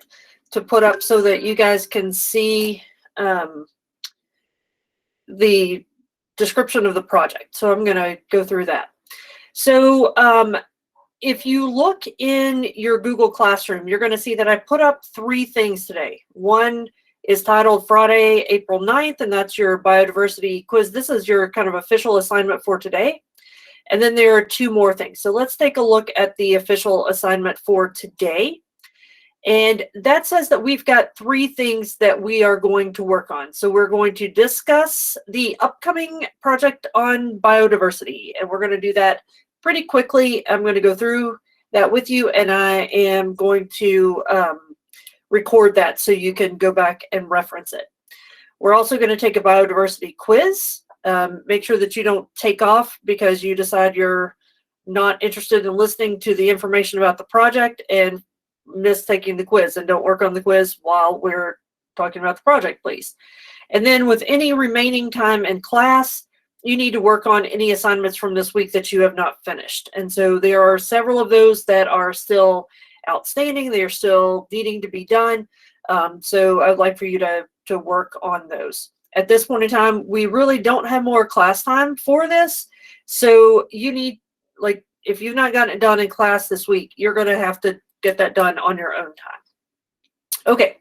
it to put up so that you guys can see the description of the project. So I'm going to go through that. So if you look in your Google Classroom, you're going to see that I put up 3 things today. One is titled Friday, April 9th, and that's your biodiversity quiz. This is your kind of official assignment for today. And then there are 2 more things. So let's take a look at the official assignment for today. And that says that we've got 3 things that we are going to work on. So we're going to discuss the upcoming project on biodiversity, and we're going to do that pretty quickly. I'm going to go through that with you, and I am going to record that so you can go back and reference it. We're also going to take a biodiversity quiz. Make sure that you don't take off because you decide you're not interested in listening to the information about the project and miss taking the quiz, and don't work on the quiz while we're talking about the project, please. And then with any remaining time in class, you need to work on any assignments from this week that you have not finished. And so there are several of those that are still outstanding. They are still needing to be done. So I'd like for you to work on those. At this point in time, we really don't have more class time for this. So you need, like, if you've not gotten it done in class this week, you're going to have to get that done on your own time. Okay,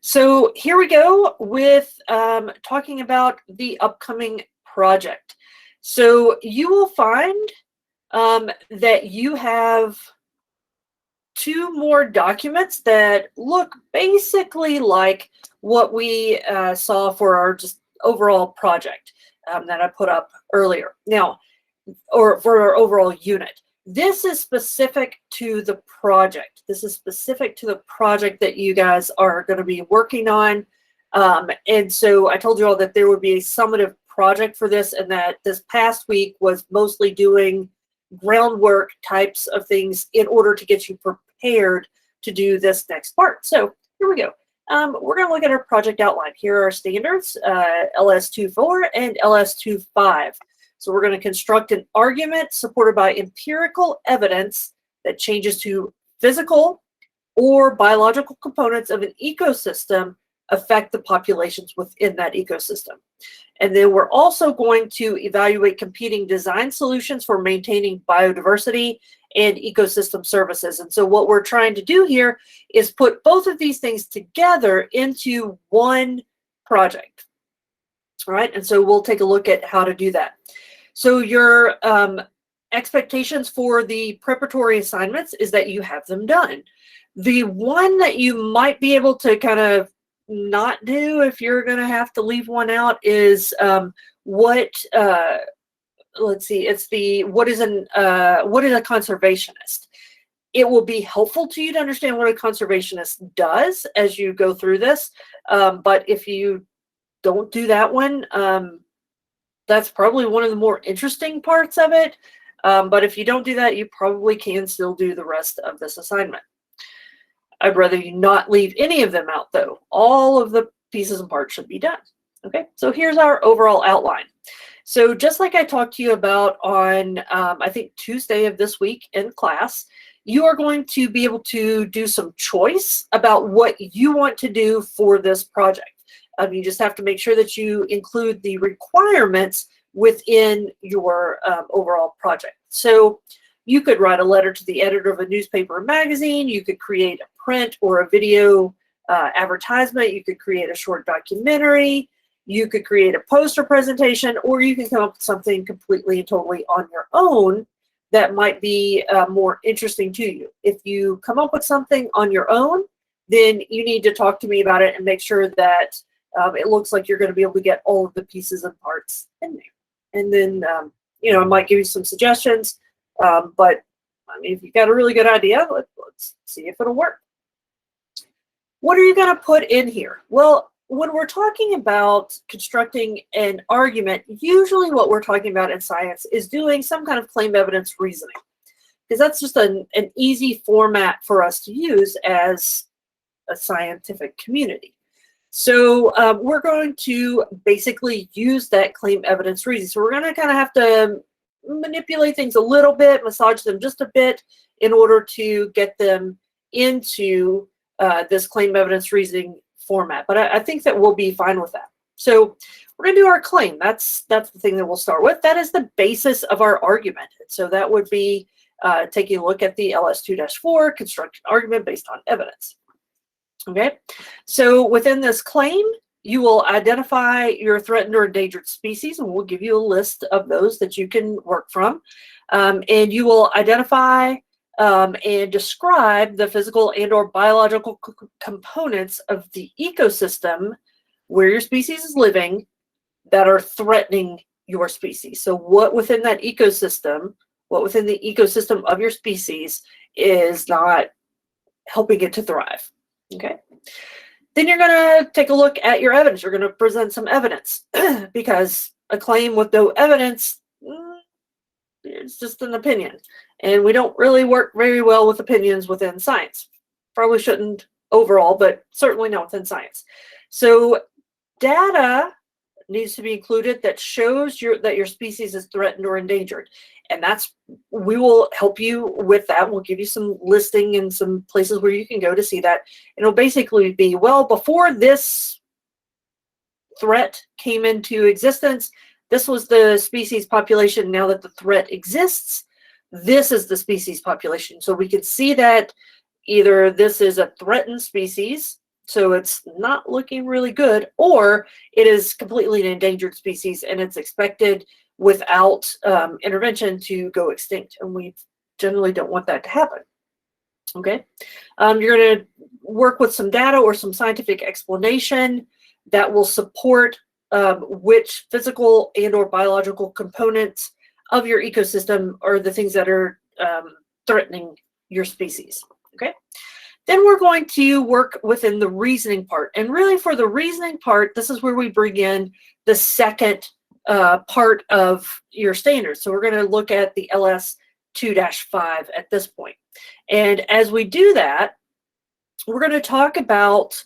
so here we go with talking about the upcoming project. So you will find that you have 2 more documents that look basically like what we saw for our just overall project that I put up earlier. Now, or for our overall unit. This is specific to the project. This is specific to the project that you guys are going to be working on. And so I told you all that there would be a summative project for this, and that this past week was mostly doing groundwork types of things in order to get you prepared to do this next part. So here we go. We're going to look at our project outline. Here are our standards, LS24 and LS25. So we're going to construct an argument supported by empirical evidence that changes to physical or biological components of an ecosystem affect the populations within that ecosystem. And then we're also going to evaluate competing design solutions for maintaining biodiversity and ecosystem services. And so what we're trying to do here is put both of these things together into one project. All right, and so we'll take a look at how to do that. So your expectations for the preparatory assignments is that you have them done. The one that you might be able to kind of not do, if you're going to have to leave one out, is let's see, it's the what is a conservationist. It will be helpful to you to understand what a conservationist does as you go through this, but if you don't do that one, that's probably one of the more interesting parts of it. But if you don't do that, you probably can still do the rest of this assignment. I'd rather you not leave any of them out, though. All of the pieces and parts should be done. Okay, so here's our overall outline. So just like I talked to you about on, I think, Tuesday of this week in class, you are going to be able to do some choice about what you want to do for this project. You just have to make sure that you include the requirements within your overall project. So you could write a letter to the editor of a newspaper or magazine. You could create a print or a video advertisement. You could create a short documentary. You could create a poster presentation, or you can come up with something completely and totally on your own that might be more interesting to you. If you come up with something on your own, then you need to talk to me about it and make sure that it looks like you're going to be able to get all of the pieces and parts in there. And then, I might give you some suggestions, but I mean, if you've got a really good idea, let's see if it'll work. What are you going to put in here? Well, when we're talking about constructing an argument, usually what we're talking about in science is doing some kind of claim evidence reasoning, because that's just an easy format for us to use as a scientific community. So we're going to basically use that claim evidence reasoning. So we're going to kind of have to manipulate things a little bit, massage them just a bit in order to get them into this claim evidence reasoning format. But I think that we'll be fine with that. So we're going to do our claim. That's the thing that we'll start with. That is the basis of our argument. So that would be taking a look at the LS2-4, construct an argument based on evidence. Okay, so within this claim, you will identify your threatened or endangered species, and we'll give you a list of those that you can work from. And you will identify and describe the physical and or biological components of the ecosystem where your species is living that are threatening your species. So what within that ecosystem, what within the ecosystem of your species is not helping it to thrive. Okay. Then you're going to take a look at your evidence. You're going to present some evidence because a claim with no evidence, it's just an opinion. And we don't really work very well with opinions within science. Probably shouldn't overall, but certainly not within science. So data needs to be included that shows that your species is threatened or endangered. And we will help you with that. We'll give you some listing and some places where you can go to see that. And it'll basically be, well, before this threat came into existence, this was the species population. Now that the threat exists, this is the species population. So we can see that either this is a threatened species, so it's not looking really good, or it is completely an endangered species and it's expected without intervention to go extinct. And we generally don't want that to happen. Okay. You're going to work with some data or some scientific explanation that will support which physical and or biological components of your ecosystem are the things that are threatening your species. Okay. Then we're going to work within the reasoning part. And really for the reasoning part, this is where we bring in the second part of your standards. So we're going to look at the LS2-5 at this point. And as we do that, we're going to talk about,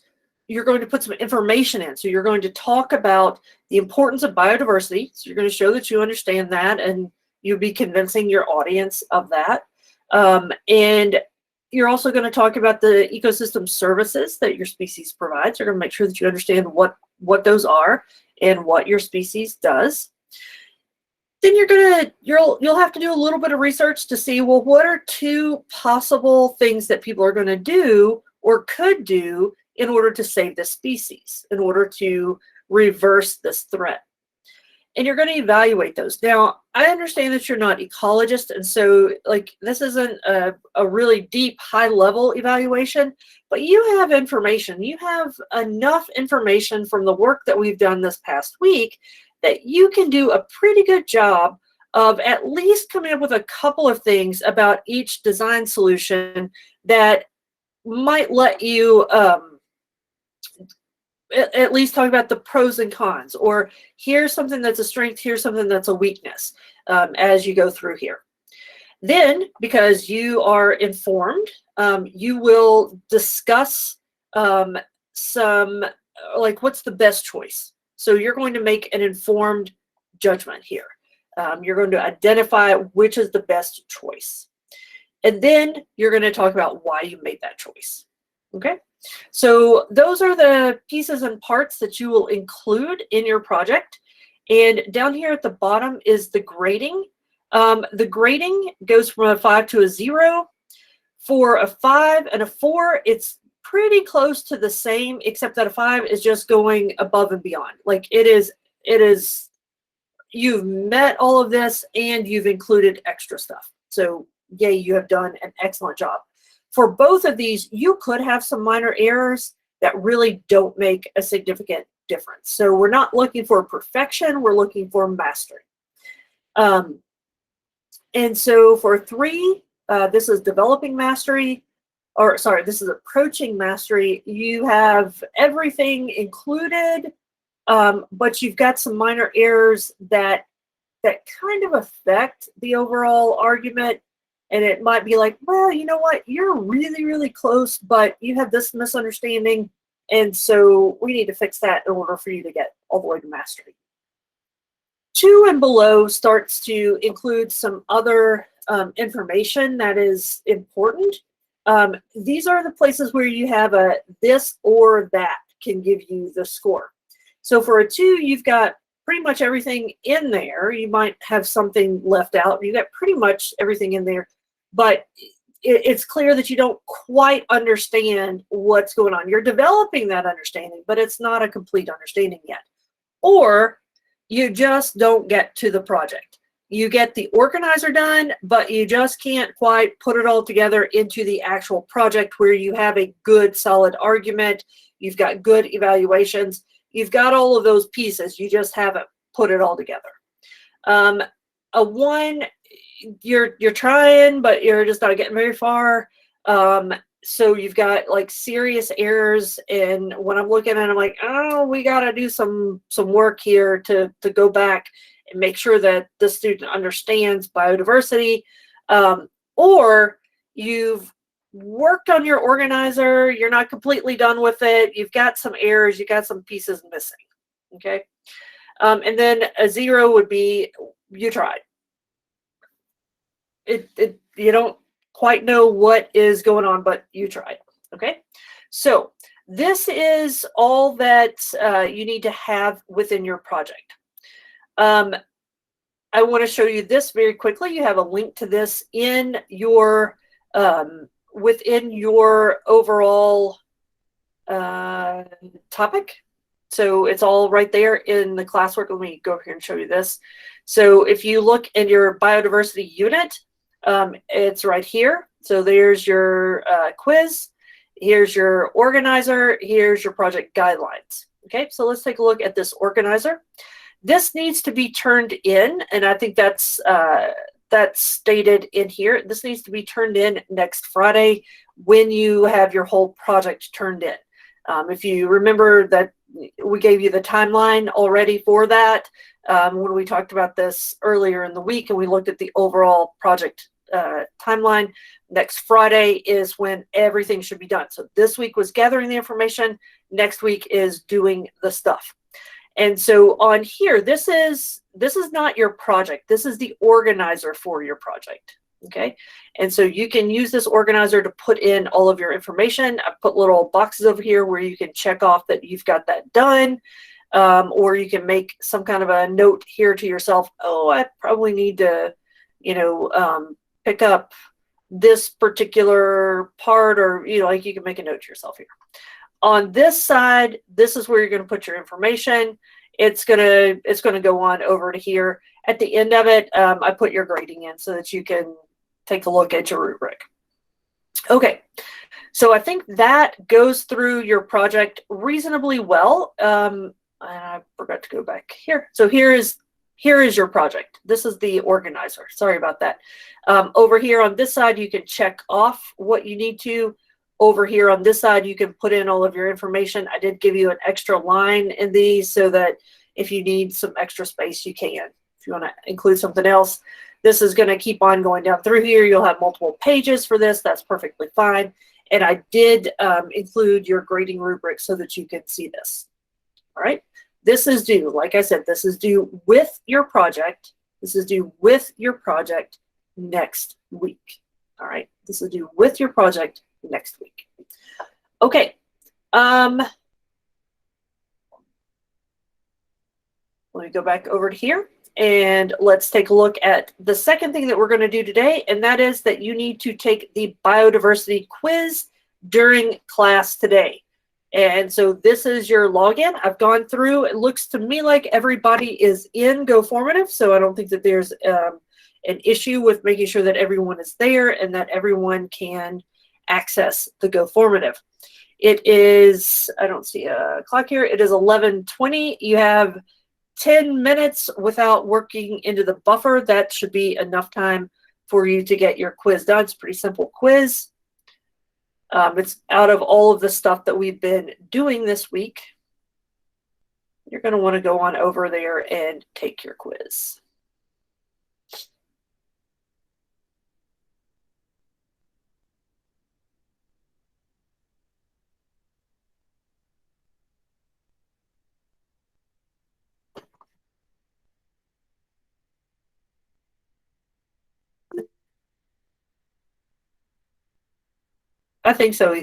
you're going to put some information in. So you're going to talk about the importance of biodiversity. So you're going to show that you understand that and you'll be convincing your audience of that. And you're also going to talk about the ecosystem services that your species provides. You're going to make sure that you understand what those are and what your species does. Then you'll have to do a little bit of research to see, well, what are two possible things that people are going to do or could do in order to save this species, in order to reverse this threat. And you're going to evaluate those. Now, I understand that you're not ecologists, and so like this isn't a really deep, high-level evaluation, but you have information. You have enough information from the work that we've done this past week that you can do a pretty good job of at least coming up with a couple of things about each design solution that might let you at least talk about the pros and cons, or here's something that's a strength, here's something that's a weakness as you go through here. Then, because you are informed, you will discuss some, like, what's the best choice. So you're going to make an informed judgment here. You're going to identify which is the best choice. And then you're going to talk about why you made that choice. Okay? So those are the pieces and parts that you will include in your project. And down here at the bottom is the grading. The grading goes from a 5 to a 0. For a 5 and a 4, it's pretty close to the same, except that a 5 is just going above and beyond. Like it is, you've met all of this and you've included extra stuff. So yay, you have done an excellent job. For both of these, you could have some minor errors that really don't make a significant difference. So we're not looking for perfection, we're looking for mastery. And so for 3, this is developing mastery, or sorry, this is approaching mastery. You have everything included, but you've got some minor errors that kind of affect the overall argument. And it might be like, well, you know what? You're really, really close, but you have this misunderstanding. And so we need to fix that in order for you to get all the way to mastery. 2 and below starts to include some other information that is important. these are the places where you have a this or that can give you the score. So for a 2, you've got pretty much everything in there. You might have something left out. You got pretty much everything in there, but it's clear that you don't quite understand what's going on. You're developing that understanding, but it's not a complete understanding yet. Or you just don't get to the project. You get the organizer done, but you just can't quite put it all together into the actual project where you have a good, solid argument. You've got good evaluations. You've got all of those pieces. You just haven't put it all together. A 1, you're trying, but you're just not getting very far. So you've got like serious errors, and when I'm looking at it, I'm like, oh, we got to do some work here to go back and make sure that the student understands biodiversity. Or you've worked on your organizer, you're not completely done with it, you've got some errors, you got some pieces missing. Okay. And then a 0 would be you tried. You don't quite know what is going on, but you tried. Okay. So this is all that you need to have within your project. I want to show you this very quickly. You have a link to this in your within your overall topic. So it's all right there in the classwork. Let me go over here and show you this. So if you look in your biodiversity unit, it's right here. So there's your quiz. Here's your organizer. Here's your project guidelines. Okay, so let's take a look at this organizer. This needs to be turned in, and I think that's stated in here. This needs to be turned in next Friday when you have your whole project turned in. If you remember that we gave you the timeline already for that when we talked about this earlier in the week, and we looked at the overall project timeline. Next Friday is when everything should be done. So this week was gathering the information. Next week is doing the stuff. And so on here, this is not your project. This is the organizer for your project. Okay. And so you can use this organizer to put in all of your information. I put little boxes over here where you can check off that you've got that done. Or you can make some kind of a note here to yourself. Oh, I probably need to, pick up this particular part, or, like you can make a note to yourself here. On this side, this is where you're going to put your information. It's gonna go on over to here. At the end of it, I put your grading in so that you can take a look at your rubric. Okay, so I think that goes through your project reasonably well. And I forgot to go back here. So here is your project. This is the organizer. Sorry about that. Over here on this side, you can check off what you need to. Over here on this side, you can put in all of your information. I did give you an extra line in these so that if you need some extra space, you can. If you want to include something else, this is going to keep on going down through here. You'll have multiple pages for this. That's perfectly fine. And I did include your grading rubric so that you can see this. All right. This is due, like I said, this is due with your project. This is due with your project next week. All right. This is due with your project next week. Okay. Let me go back over to here and let's take a look at the second thing that we're going to do today, and that is that you need to take the biodiversity quiz during class today. And so this is your login. I've gone through. It looks to me like everybody is in GoFormative, so I don't think that there's an issue with making sure that everyone is there and that everyone can access the GoFormative. It is, I don't see a clock here. It is 11:20. You have 10 minutes without working into the buffer. That should be enough time for you to get your quiz done. It's a pretty simple quiz. It's out of all of the stuff that we've been doing this week. You're going to want to go on over there and take your quiz. I think so.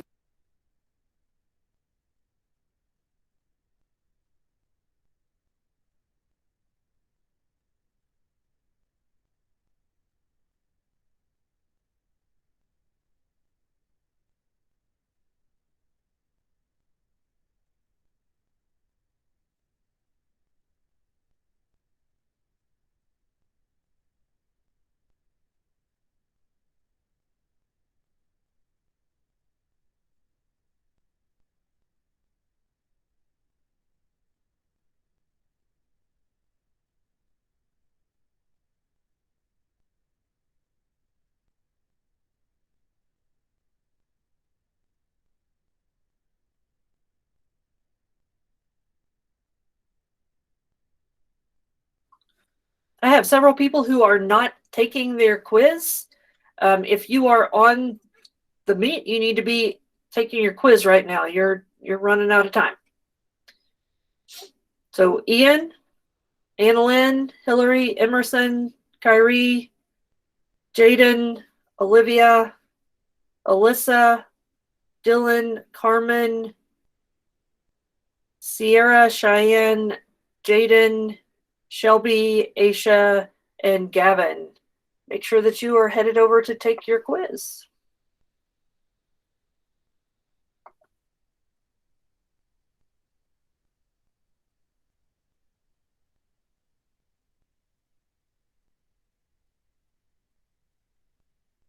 I have several people who are not taking their quiz. If you are on the meet, you need to be taking your quiz right now. You're running out of time. So Ian, Annalyn, Hillary, Emerson, Kyrie, Jaden, Olivia, Alyssa, Dylan, Carmen, Sierra, Cheyenne, Jaden, Shelby, Aisha, and Gavin. Make sure that you are headed over to take your quiz.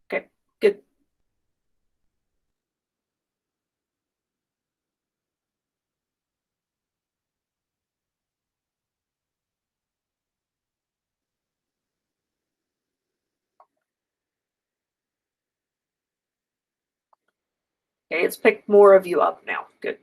Okay, good. Okay, it's picked more of you up now. Good.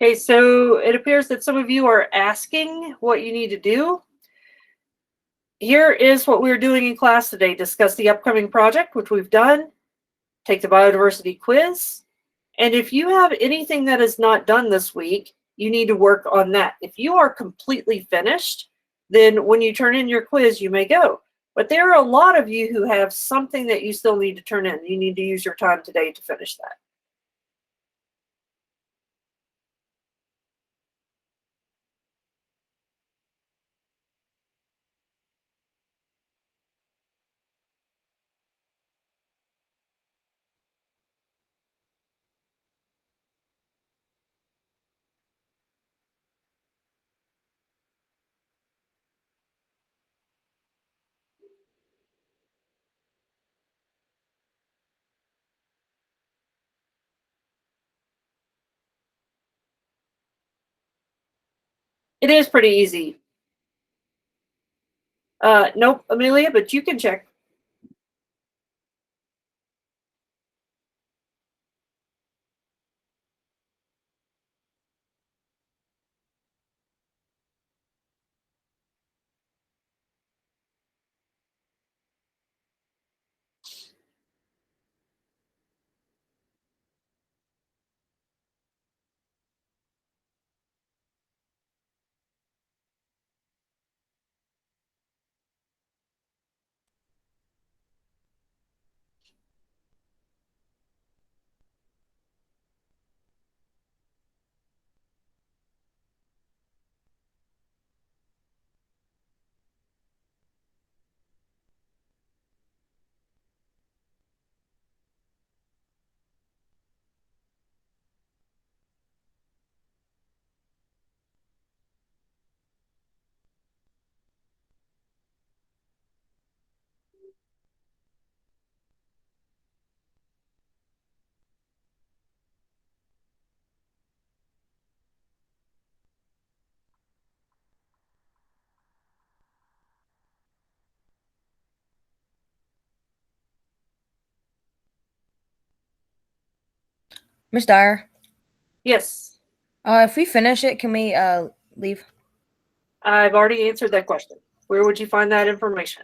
Okay, so it appears that some of you are asking what you need to do. Here is what we're doing in class today. Discuss the upcoming project, which we've done. Take the biodiversity quiz. And if you have anything that is not done this week, you need to work on that. If you are completely finished, then when you turn in your quiz, you may go. But there are a lot of you who have something that you still need to turn in. You need to use your time today to finish that. It is pretty easy. Nope, Amelia, but you can check. Miss Dyer, Yes, if we finish it, can we leave? I've already answered that question. Where would you find that information?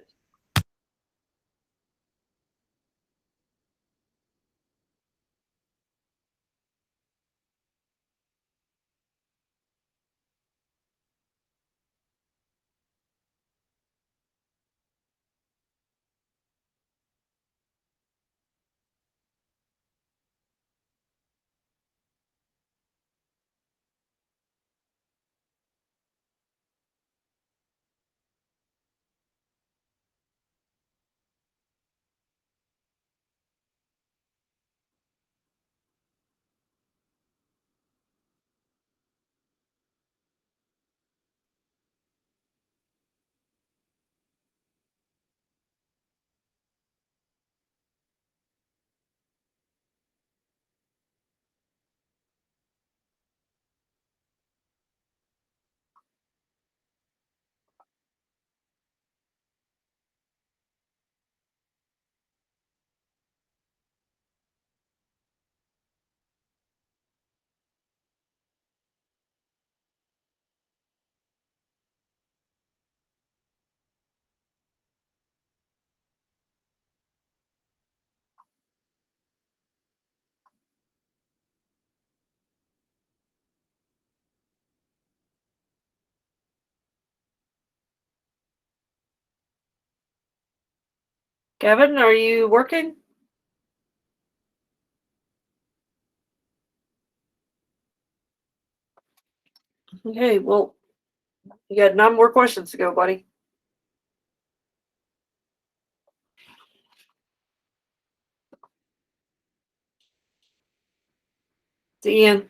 Kevin, are you working? Okay, well, you got 9 more questions to go, buddy. It's Ian.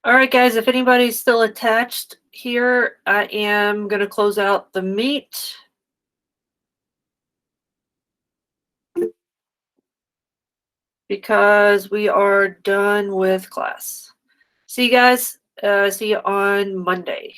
All right, guys, if anybody's still attached here, I am going to close out the meet. Because we are done with class. See you guys. See you on Monday.